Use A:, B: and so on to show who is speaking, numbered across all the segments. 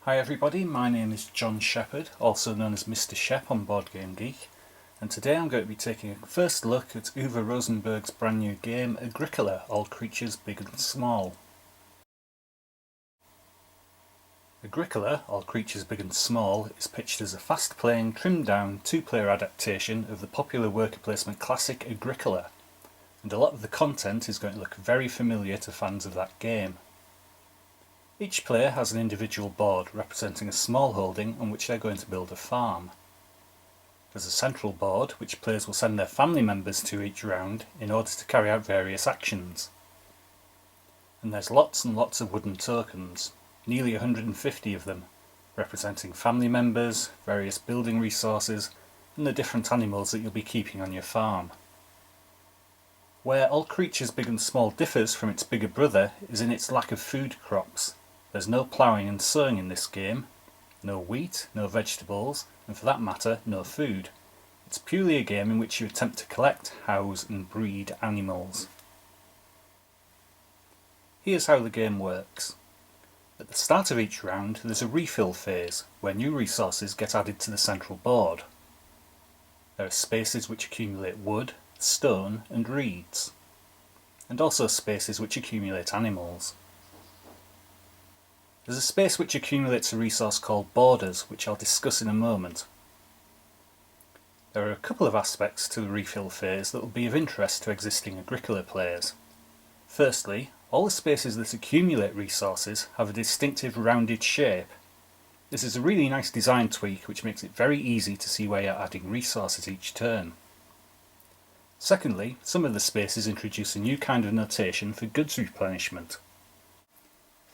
A: Hi everybody, my name is John Shepherd, also known as Mr. Shep on Board Game Geek, and today I'm going to be taking a first look at Uwe Rosenberg's brand new game Agricola, All Creatures Big and Small. Agricola, All Creatures Big and Small is pitched as a fast-playing, trimmed-down, two-player adaptation of the popular worker placement classic Agricola, and a lot of the content is going to look very familiar to fans of that game. Each player has an individual board representing a small holding on which they're going to build a farm. There's a central board which players will send their family members to each round in order to carry out various actions. And there's lots and lots of wooden tokens, nearly 150 of them, representing family members, various building resources, and the different animals that you'll be keeping on your farm. Where All Creatures Big and Small differs from its bigger brother is in its lack of food crops. There's no ploughing and sowing in this game, no wheat, no vegetables, and for that matter, no food. It's purely a game in which you attempt to collect, house and breed animals. Here's how the game works. At the start of each round there's a refill phase, where new resources get added to the central board. There are spaces which accumulate wood, stone and reeds, and also spaces which accumulate animals. There's a space which accumulates a resource called borders, which I'll discuss in a moment. There are a couple of aspects to the refill phase that will be of interest to existing Agricola players. Firstly, all the spaces that accumulate resources have a distinctive rounded shape. This is a really nice design tweak which makes it very easy to see where you're adding resources each turn. Secondly, some of the spaces introduce a new kind of notation for goods replenishment.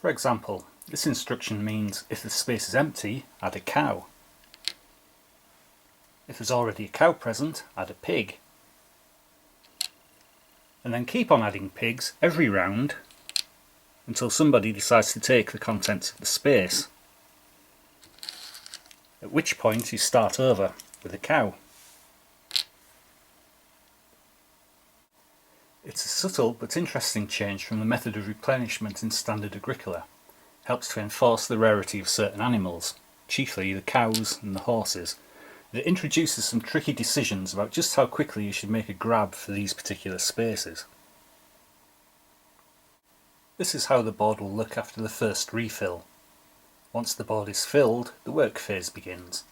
A: For example, this instruction means if the space is empty, add a cow. If there's already a cow present, add a pig. And then keep on adding pigs every round until somebody decides to take the contents of the space. At which point you start over with a cow. It's a subtle but interesting change from the method of replenishment in standard Agricola. Helps to enforce the rarity of certain animals, chiefly the cows and the horses. It introduces some tricky decisions about just how quickly you should make a grab for these particular spaces. This is how the board will look after the first refill. Once the board is filled, the work phase begins,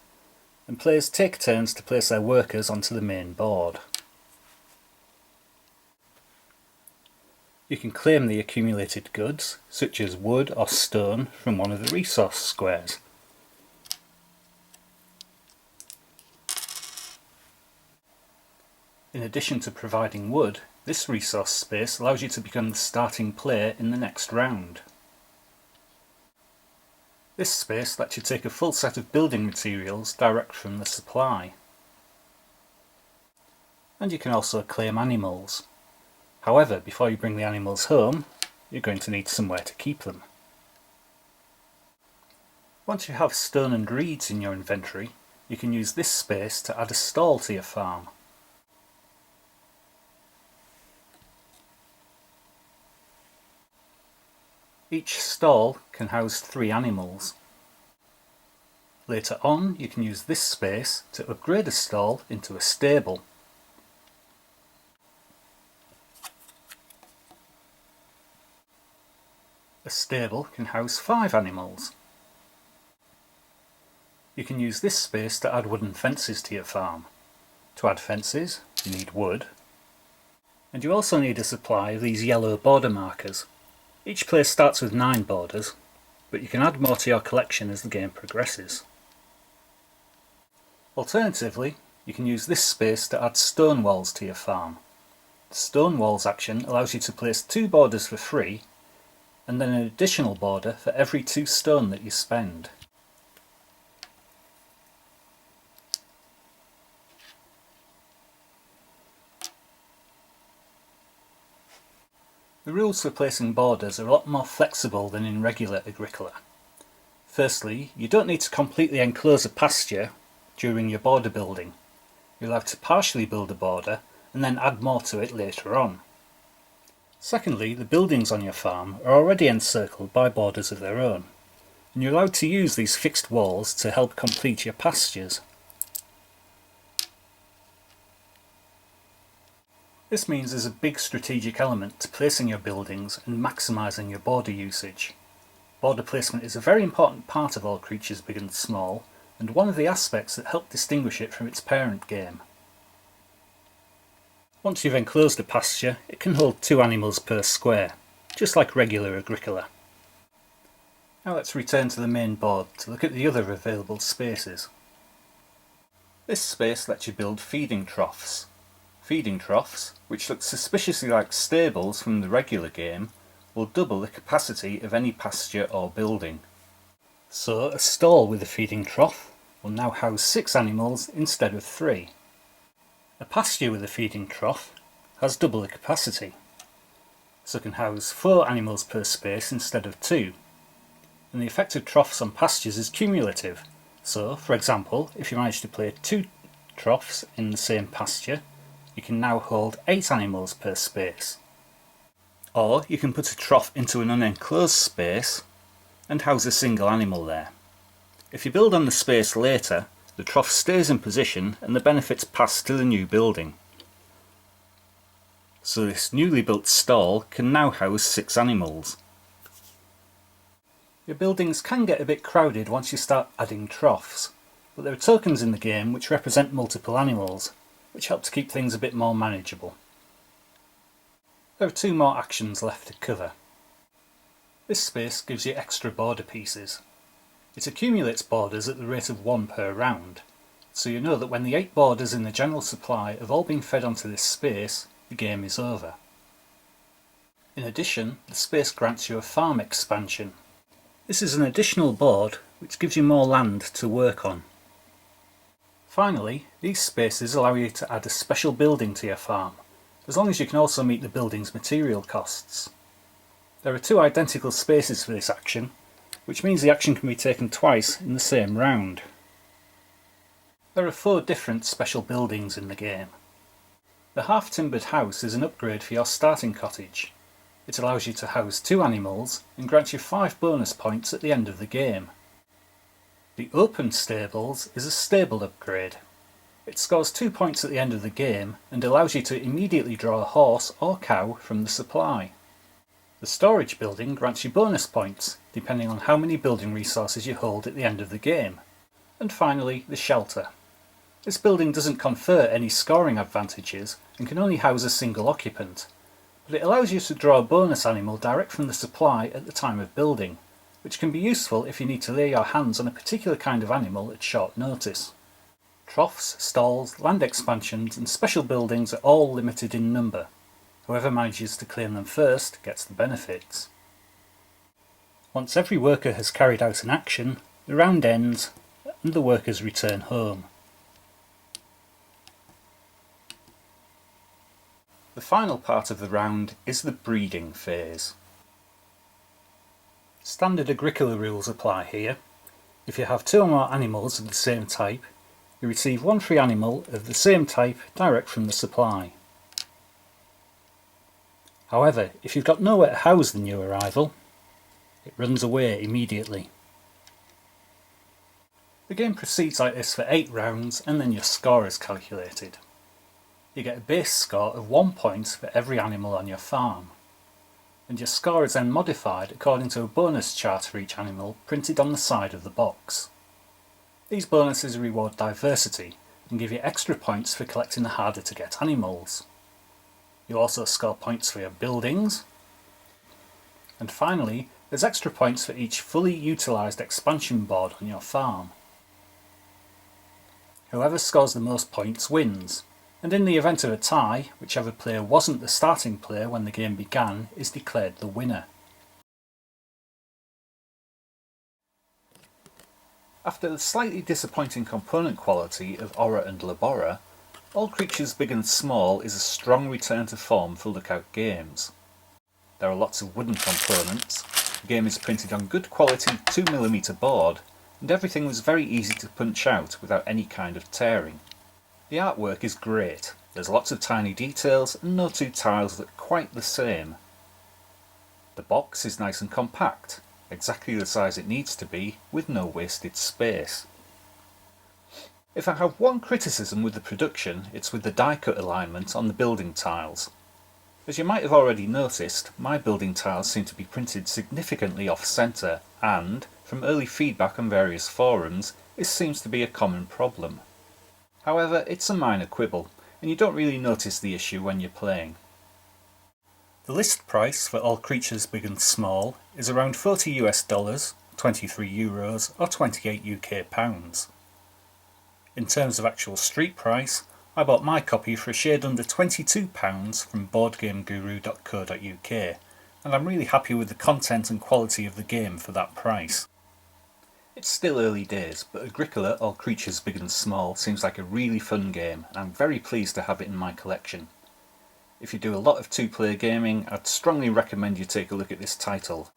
A: and players take turns to place their workers onto the main board. You can claim the accumulated goods, such as wood or stone, from one of the resource squares. In addition to providing wood, this resource space allows you to become the starting player in the next round. This space lets you take a full set of building materials direct from the supply. And you can also claim animals. However, before you bring the animals home, you're going to need somewhere to keep them. Once you have stone and reeds in your inventory, you can use this space to add a stall to your farm. Each stall can house 3 animals. Later on, you can use this space to upgrade a stall into a stable. A stable can house 5 animals. You can use this space to add wooden fences to your farm. To add fences, you need wood. And you also need a supply of these yellow border markers. Each player starts with 9 borders, but you can add more to your collection as the game progresses. Alternatively, you can use this space to add stone walls to your farm. The stone walls action allows you to place 2 borders for free, and then an additional border for every 2 stone that you spend. The rules for placing borders are a lot more flexible than in regular Agricola. Firstly, you don't need to completely enclose a pasture during your border building. You'll have to partially build a border and then add more to it later on. Secondly, the buildings on your farm are already encircled by borders of their own. and you're allowed to use these fixed walls to help complete your pastures. This means there's a big strategic element to placing your buildings and maximising your border usage. Border placement is a very important part of All Creatures Big and Small, and one of the aspects that help distinguish it from its parent game. Once you've enclosed a pasture, it can hold 2 animals per square, just like regular Agricola. Now let's return to the main board to look at the other available spaces. This space lets you build feeding troughs. Feeding troughs, which look suspiciously like stables from the regular game, will double the capacity of any pasture or building. So a stall with a feeding trough will now house 6 animals instead of 3. A pasture with a feeding trough has double the capacity, so can house 4 animals per space instead of 2. And the effect of troughs on pastures is cumulative, so for example, if you manage to place 2 troughs in the same pasture, you can now hold 8 animals per space. Or you can put a trough into an unenclosed space and house a single animal there. If you build on the space later, the trough stays in position and the benefits pass to the new building. So this newly built stall can now house 6 animals. Your buildings can get a bit crowded once you start adding troughs, but there are tokens in the game which represent multiple animals, which help to keep things a bit more manageable. There are 2 more actions left to cover. This space gives you extra border pieces. It accumulates borders at the rate of 1 per round, so you know that when the 8 borders in the general supply have all been fed onto this space, the game is over. In addition, the space grants you a farm expansion. This is an additional board which gives you more land to work on. Finally, these spaces allow you to add a special building to your farm, as long as you can also meet the building's material costs. There are 2 identical spaces for this action, which means the action can be taken twice in the same round. There are 4 different special buildings in the game. The half-timbered house is an upgrade for your starting cottage. It allows you to house 2 animals and grants you 5 bonus points at the end of the game. The open stables is a stable upgrade. It scores 2 points at the end of the game and allows you to immediately draw a horse or cow from the supply. The storage building grants you bonus points, depending on how many building resources you hold at the end of the game. And finally, the shelter. This building doesn't confer any scoring advantages and can only house a single occupant, but it allows you to draw a bonus animal direct from the supply at the time of building, which can be useful if you need to lay your hands on a particular kind of animal at short notice. Troughs, stalls, land expansions and special buildings are all limited in number. Whoever manages to claim them first gets the benefits. Once every worker has carried out an action, the round ends and the workers return home. The final part of the round is the breeding phase. Standard Agricola rules apply here. If you have 2 or more animals of the same type, you receive 1 free animal of the same type direct from the supply. However, if you've got nowhere to house the new arrival, it runs away immediately. The game proceeds like this for 8 rounds and then your score is calculated. You get a base score of 1 point for every animal on your farm, and your score is then modified according to a bonus chart for each animal printed on the side of the box. These bonuses reward diversity and give you extra points for collecting the harder to get animals. You also score points for your buildings, and finally there's extra points for each fully utilised expansion board on your farm. Whoever scores the most points wins, and in the event of a tie, whichever player wasn't the starting player when the game began is declared the winner. After the slightly disappointing component quality of Aura and Labora, All Creatures Big and Small is a strong return to form for Lookout Games. There are lots of wooden components, the game is printed on good quality 2mm board, and everything was very easy to punch out without any kind of tearing. The artwork is great, there's lots of tiny details and no 2 tiles look quite the same. The box is nice and compact, exactly the size it needs to be, with no wasted space. If I have one criticism with the production, it's with the die cut alignment on the building tiles. As you might have already noticed, my building tiles seem to be printed significantly off-centre and, from early feedback on various forums, this seems to be a common problem. However, it's a minor quibble, and you don't really notice the issue when you're playing. The list price for all creatures big and small is around $40 US, 23 euros or 28 UK pounds. In terms of actual street price, I bought my copy for a shade under £22 from boardgameguru.co.uk, and I'm really happy with the content and quality of the game for that price. It's still early days, but Agricola, All Creatures Big and Small seems like a really fun game, and I'm very pleased to have it in my collection. If you do a lot of two-player gaming, I'd strongly recommend you take a look at this title.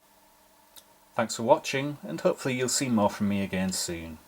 A: Thanks for watching, and hopefully you'll see more from me again soon.